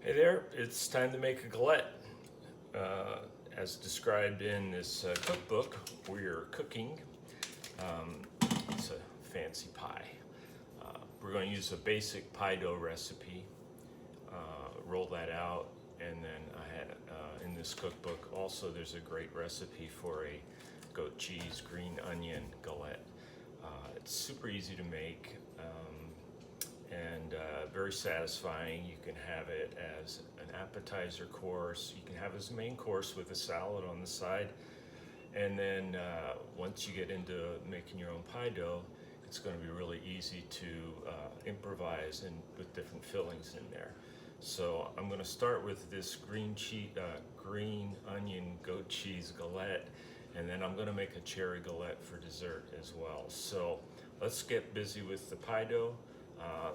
Hey there, it's time to make a galette. As described in this cookbook, we're cooking. It's a fancy pie. We're going to use a basic pie dough recipe, roll that out, and then I had in this cookbook also there's a great recipe for a goat cheese green onion galette. It's super easy to make. And very satisfying. You can have it as an appetizer course. You can have it as a main course with a salad on the side. And then once you get into making your own pie dough, it's going to be really easy to improvise and with different fillings in there. So I'm going to start with this green onion goat cheese galette, and then I'm going to make a cherry galette for dessert as well. So let's get busy with the pie dough.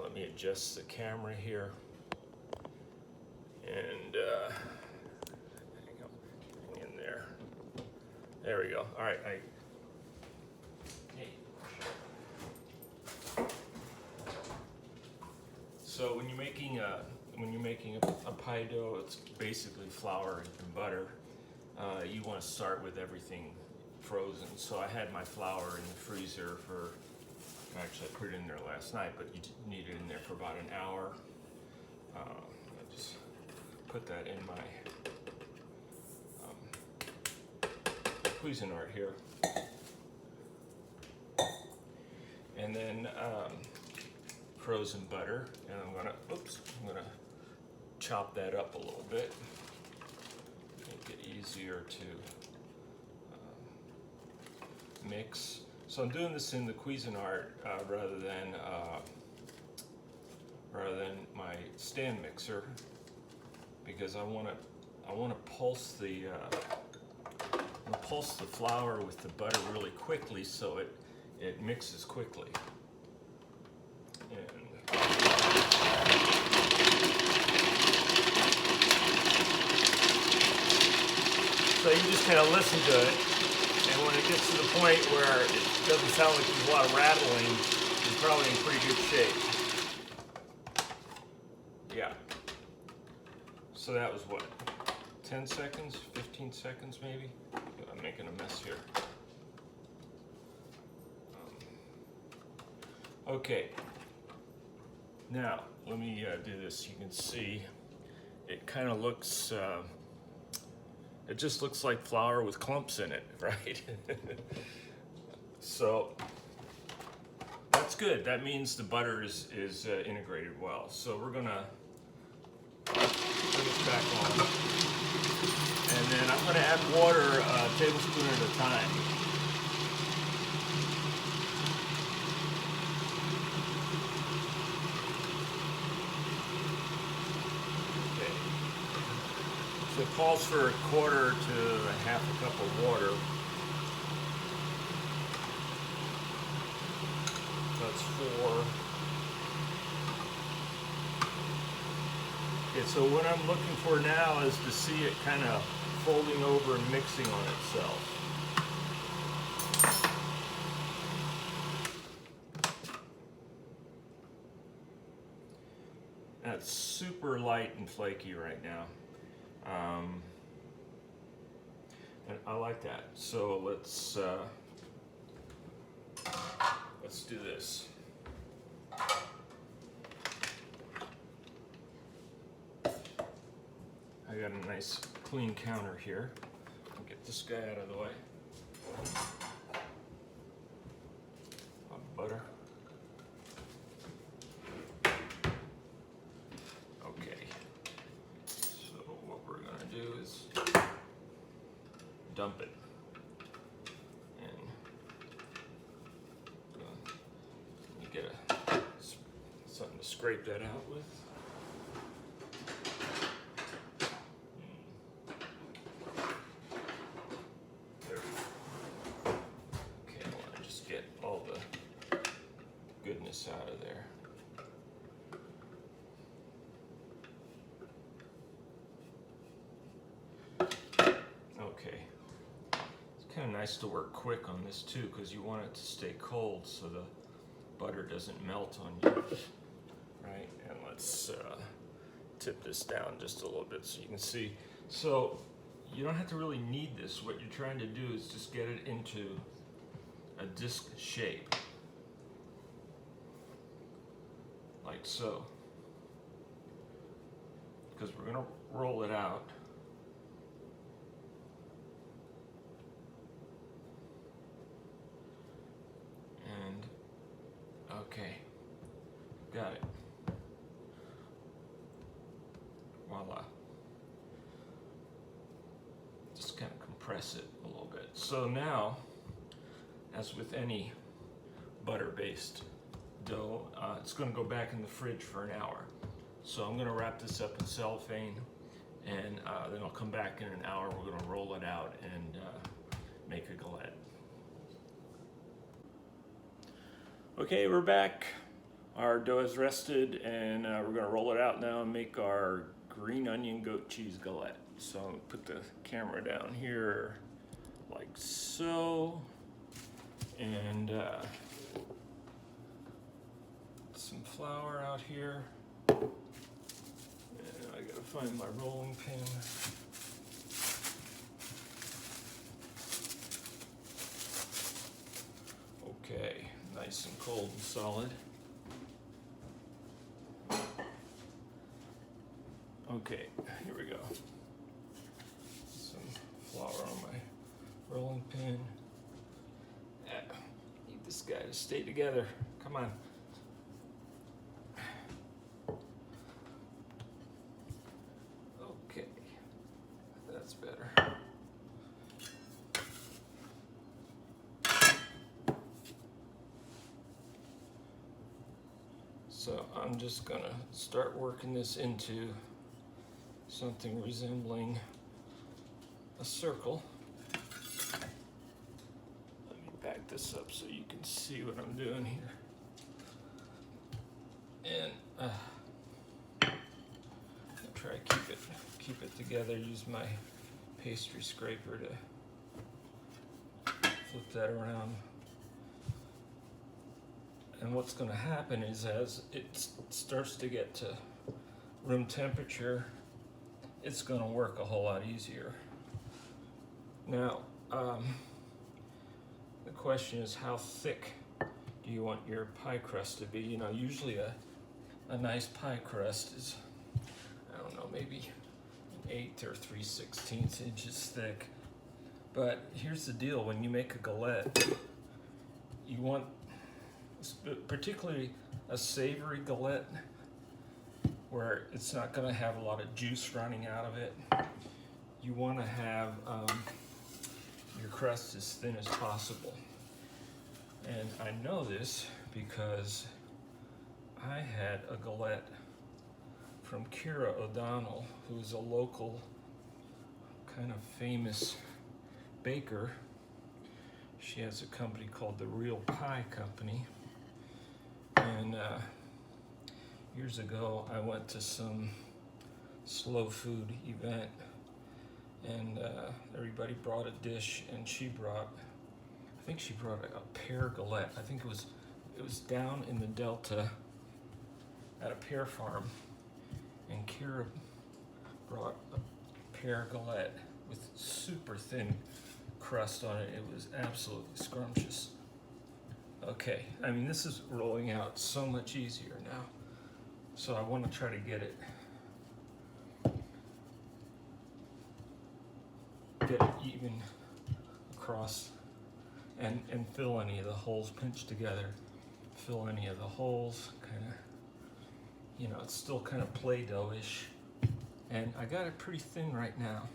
Let me adjust the camera here, and hang in there. There we go. All right. So when you're making a pie dough, it's basically flour and butter. You want to start with everything frozen. So I had my flour in the freezer for. Actually, I put it in there last night, but you need it in there for about an hour. I just put that in my Cuisinart here. And then frozen butter, and I'm gonna chop that up a little bit. Make it easier to mix. So I'm doing this in the Cuisinart rather than my stand mixer, because I want to pulse the flour with the butter really quickly so it mixes quickly. And so you just kind of listen to it. And when it gets to the point where it doesn't sound like there's a lot of rattling, you're probably in pretty good shape. Yeah. So that was what? 10 seconds? 15 seconds maybe? I'm making a mess here. Okay. Now, let me do this. You can see it kind of looks... it just looks like flour with clumps in it, right? So that's good. That means the butter is integrated well. So we're gonna put this back on, and then I'm gonna add water a tablespoon at a time. So it calls for a quarter to a half a cup of water. That's 4. Okay, so what I'm looking for now is to see it kind of folding over and mixing on itself. That's super light and flaky right now. And I like that. So let's do this. I got a nice clean counter here. I'll get this guy out of the way. Butter. Okay. So what we're gonna do is dump it. And let me get something to scrape that out with. There. Okay, I want to just get all the goodness out of there. Okay. It's kind of nice to work quick on this too, because you want it to stay cold so the butter doesn't melt on you. Right, and let's tip this down just a little bit so you can see. So you don't have to really knead this. What you're trying to do is just get it into a disc shape, like so, because we're going to roll it out. And okay, got it. Voila. Just kind of compress it a little bit. So now, as with any butter-based dough, it's going to go back in the fridge for an hour. So I'm going to wrap this up in cellophane, and then I'll come back in an hour. We're going to roll it out and make a galette. Okay, we're back. Our dough is rested, and we're going to roll it out now and make our green onion goat cheese galette. So I'm going to put the camera down here like so, and some flour out here. And I got to find my rolling pin. Okay, nice and cold and solid. Okay, here we go. Some flour on my rolling pin. Need this guy to stay together. Come on. Okay, that's better. So I'm just gonna start working this into something resembling a circle. Let me back this up so you can see what I'm doing here. And I'll try to keep it together. Use my pastry scraper to flip that around. And what's going to happen is, as it starts to get to room temperature, it's going to work a whole lot easier. Now, the question is, how thick do you want your pie crust to be? You know, usually a nice pie crust is, I don't know, maybe an 1/8 or 3/16 inches thick. But here's the deal: when you make a galette, you want, particularly a savory galette, where it's not going to have a lot of juice running out of it. You want to have your crust as thin as possible. And I know this because I had a galette from Kira O'Donnell, who's a local kind of famous baker. She has a company called the Real Pie Company. And years ago, I went to some slow food event, and everybody brought a dish, and I think she brought a pear galette. I think it was down in the Delta at a pear farm, and Kira brought a pear galette with super thin crust on it. It was absolutely scrumptious. Okay, I mean, this is rolling out so much easier now. So I want to try to get it even across and fill any of the holes, pinch together, fill any of the holes, kind of, you know, it's still kind of Play-Doh-ish. And I got it pretty thin right now.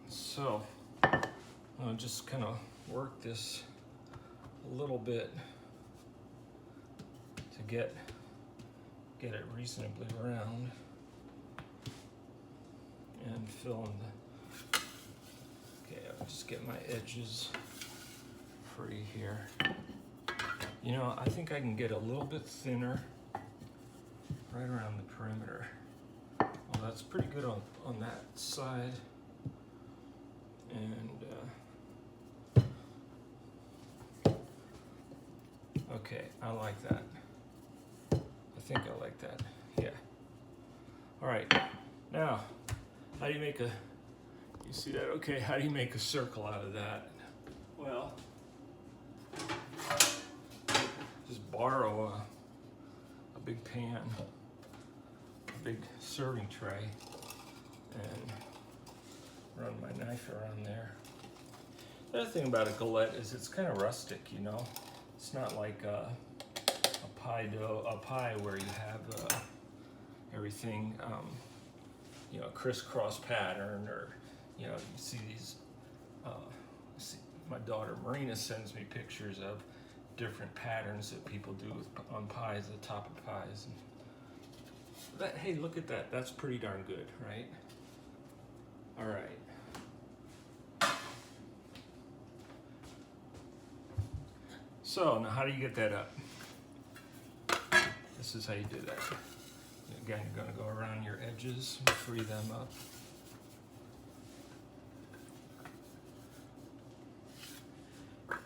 So I'll just kind of work this a little bit to get it reasonably round and fill in the, okay, I'll just get my edges free here. You know, I think I can get a little bit thinner right around the perimeter. Well, that's pretty good on that side. And okay, I like that. I think I like that. Yeah. All right. Now, how do you make a, you see that? Okay, how do you make a circle out of that? Well, just borrow a big pan, a big serving tray, and run my knife around there. The other thing about a galette is it's kind of rustic, you know? It's not like a pie where you have everything, you know, crisscross pattern, or, you know, you see these, my daughter Marina sends me pictures of different patterns that people do on pies, the top of pies. And that, hey, look at that. That's pretty darn good, right? All right. So now how do you get that up? This is how you do that. Again, you're going to go around your edges, free them up.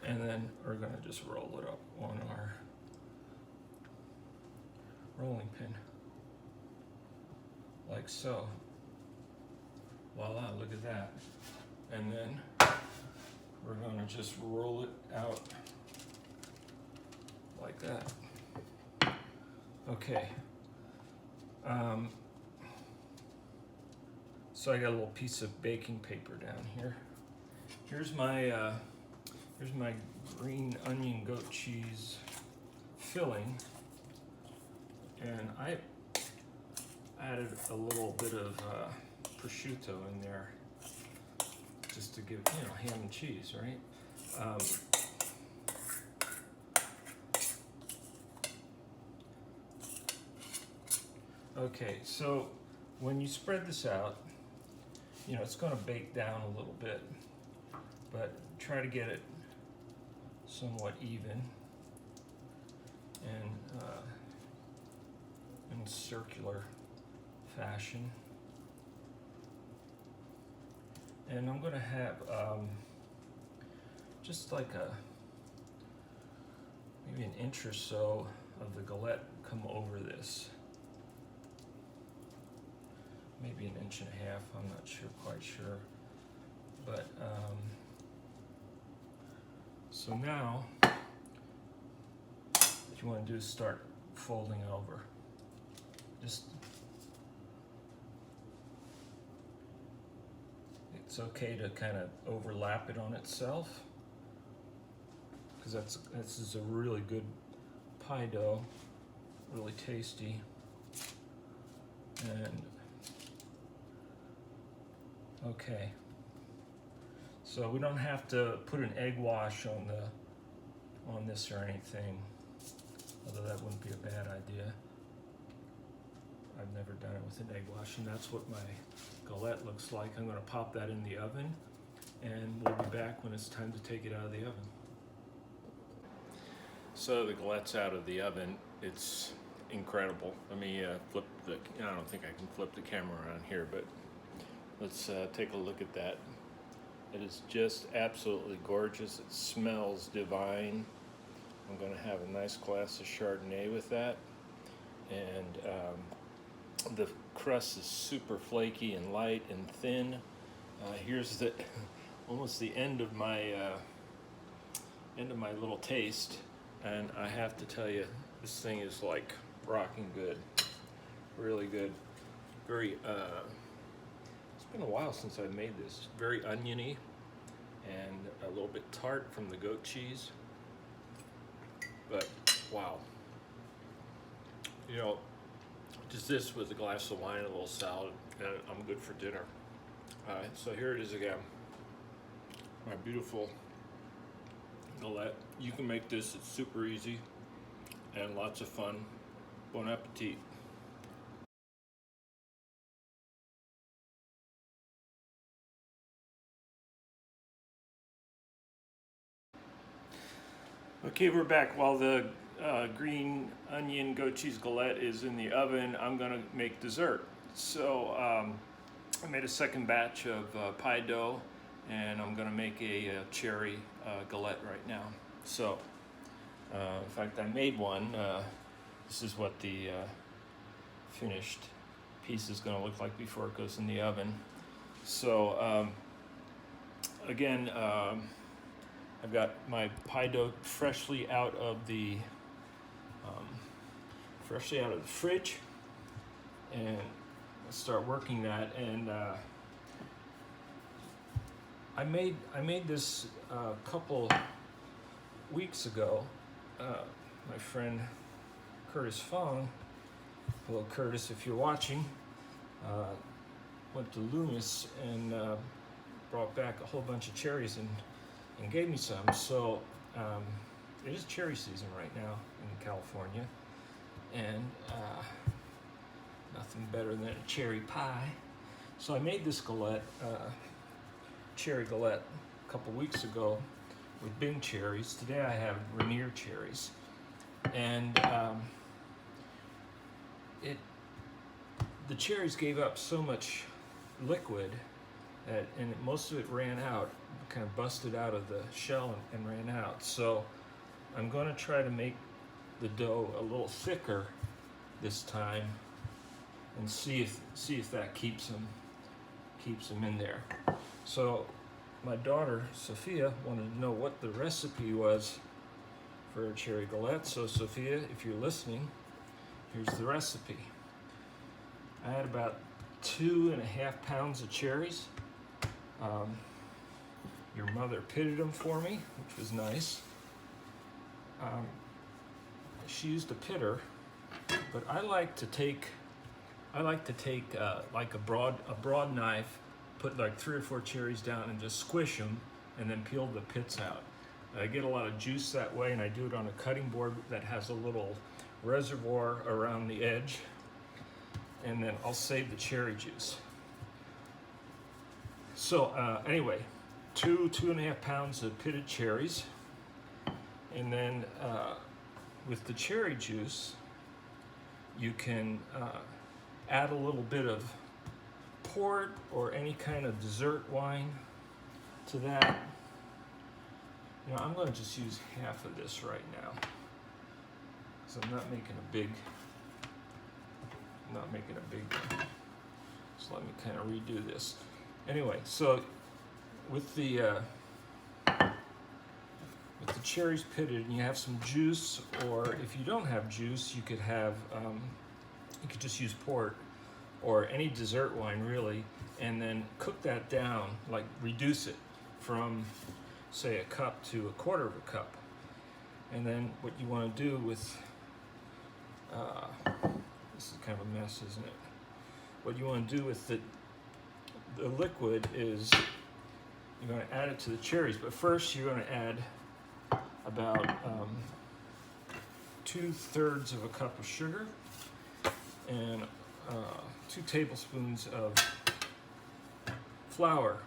And then we're going to just roll it up on our rolling pin, like so. Voila, look at that. And then we're going to just roll it out like that. Okay. So I got a little piece of baking paper down here. Here's my green onion goat cheese filling, and I added a little bit of prosciutto in there just to give, you know, ham and cheese, right? Okay, so when you spread this out, you know, it's going to bake down a little bit, but try to get it somewhat even and in circular fashion. And I'm going to have just like maybe an inch or so of the galette come over this. Maybe an inch and a half, I'm not sure, quite sure. But, so now, what you want to do is start folding over. Just, it's okay to kind of overlap it on itself, because this is a really good pie dough, really tasty. And okay, so we don't have to put an egg wash on this or anything, although that wouldn't be a bad idea. I've never done it with an egg wash, and that's what my galette looks like. I'm going to pop that in the oven, and we'll be back when it's time to take it out of the oven. So the galette's out of the oven. It's incredible. Let me flip the, I don't think I can flip the camera around here, but let's take a look at that. It is just absolutely gorgeous. It smells divine. I'm going to have a nice glass of Chardonnay with that. And the crust is super flaky and light and thin. Here's the almost the end of my little taste. And I have to tell you, this thing is like rocking good. Really good. Very it's been a while since I've made this. Very oniony and a little bit tart from the goat cheese. But wow. You know, just this with a glass of wine and a little salad, and I'm good for dinner. So here it is again. My beautiful galette. You can make this, it's super easy and lots of fun. Bon appetit. Okay, we're back. While the green onion goat cheese galette is in the oven, I'm gonna make dessert. So I made a second batch of pie dough, and I'm gonna make a cherry galette right now. So, in fact, I made one. This is what the finished piece is going to look like before it goes in the oven. So again, I've got my pie dough freshly out of the fridge, and let's start working that. And I made this a couple weeks ago. My friend Curtis Fong, well, Curtis, if you're watching, went to Loomis and brought back a whole bunch of cherries and gave me some. So it is cherry season right now in California, and nothing better than a cherry pie. So I made this galette, cherry galette, a couple weeks ago with Bing cherries. Today I have Rainier cherries, and the cherries gave up so much liquid that, and most of it ran out, kind of busted out of the shell and ran out. So I'm going to try to make the dough a little thicker this time and see if that keeps them in there. So my daughter Sophia wanted to know what the recipe was for a cherry galette. So Sophia, if you're listening, here's the recipe. I had about 2.5 pounds of cherries. Your mother pitted them for me, which was nice. She used a pitter, but I like to take like a broad knife, put like 3 or 4 cherries down and just squish them, and then peel the pits out. I get a lot of juice that way, and I do it on a cutting board that has a little reservoir around the edge, and then I'll save the cherry juice. So anyway, 2.5 pounds of pitted cherries, and then with the cherry juice, you can add a little bit of port or any kind of dessert wine to that. You know, I'm going to just use half of this right now, because I'm not making a big one. So let me kind of redo this. Anyway, so with the cherries pitted, and you have some juice, or if you don't have juice, you could have you could just use port or any dessert wine really, and then cook that down, like reduce it from say a cup to 1/4 of a cup. And then what you want to do with this is kind of a mess, isn't it? What you want to do with the liquid is you're going to add it to the cherries, but first you're going to add about 2/3 of a cup of sugar and 2 tablespoons of flour.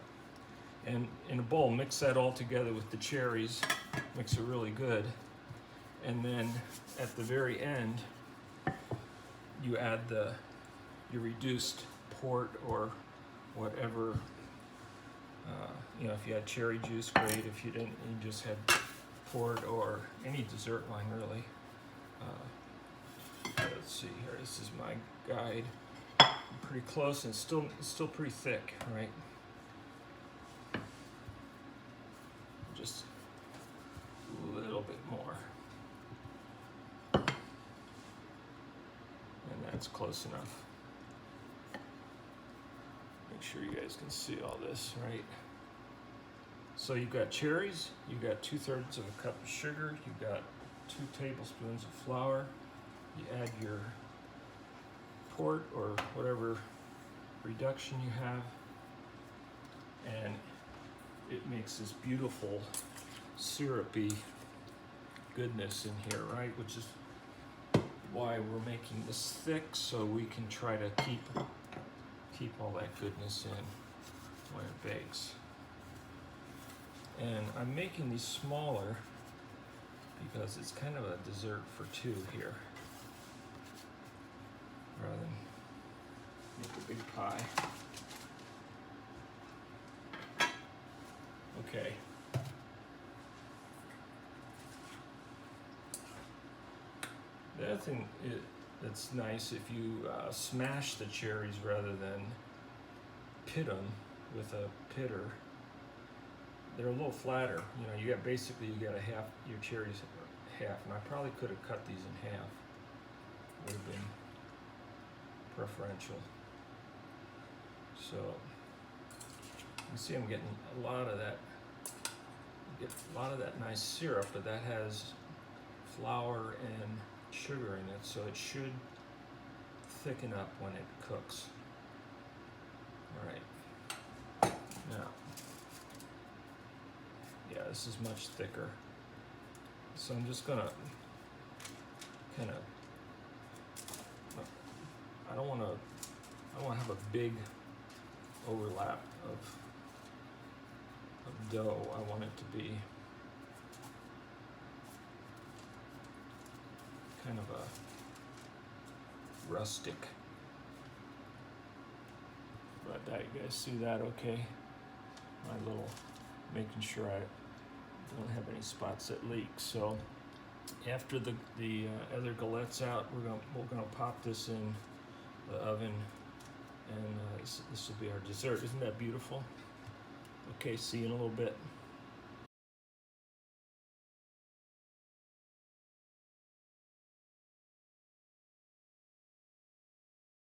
And in a bowl, mix that all together with the cherries, mix it really good. And then at the very end, you add your reduced port or whatever. You know, if you had cherry juice, great. If you didn't, you just had port or any dessert wine, really. Let's see here. This is my guide. I'm pretty close, and it's still pretty thick, right? Just a little bit more, and that's close enough. Make sure you guys can see all this, right? So you've got cherries, you've got 2/3 of a cup of sugar, you've got 2 tablespoons of flour, you add your port or whatever reduction you have, and it makes this beautiful syrupy goodness in here, right? Which is why we're making this thick, so we can try to keep all that goodness in when it bakes. And I'm making these smaller because it's kind of a dessert for 2 here, rather than make a big pie. Okay. The other thing that's nice if you smash the cherries rather than pit them with a pitter. They're a little flatter. You know, you got basically you got a half your cherries half, and I probably could have cut these in half. Would have been preferential. So you see, I'm getting a lot of that. Get a lot of that nice syrup, but that has flour and sugar in it, so it should thicken up when it cooks. All right. Now, yeah, this is much thicker. So I'm just gonna kind of. I don't want to have a big overlap of dough. I want it to be kind of a rustic. But that, you guys see that okay? My little, making sure I don't have any spots that leak. So after the other galettes out, we're gonna pop this in the oven, and this will be our dessert. Isn't that beautiful? Okay, see you in a little bit.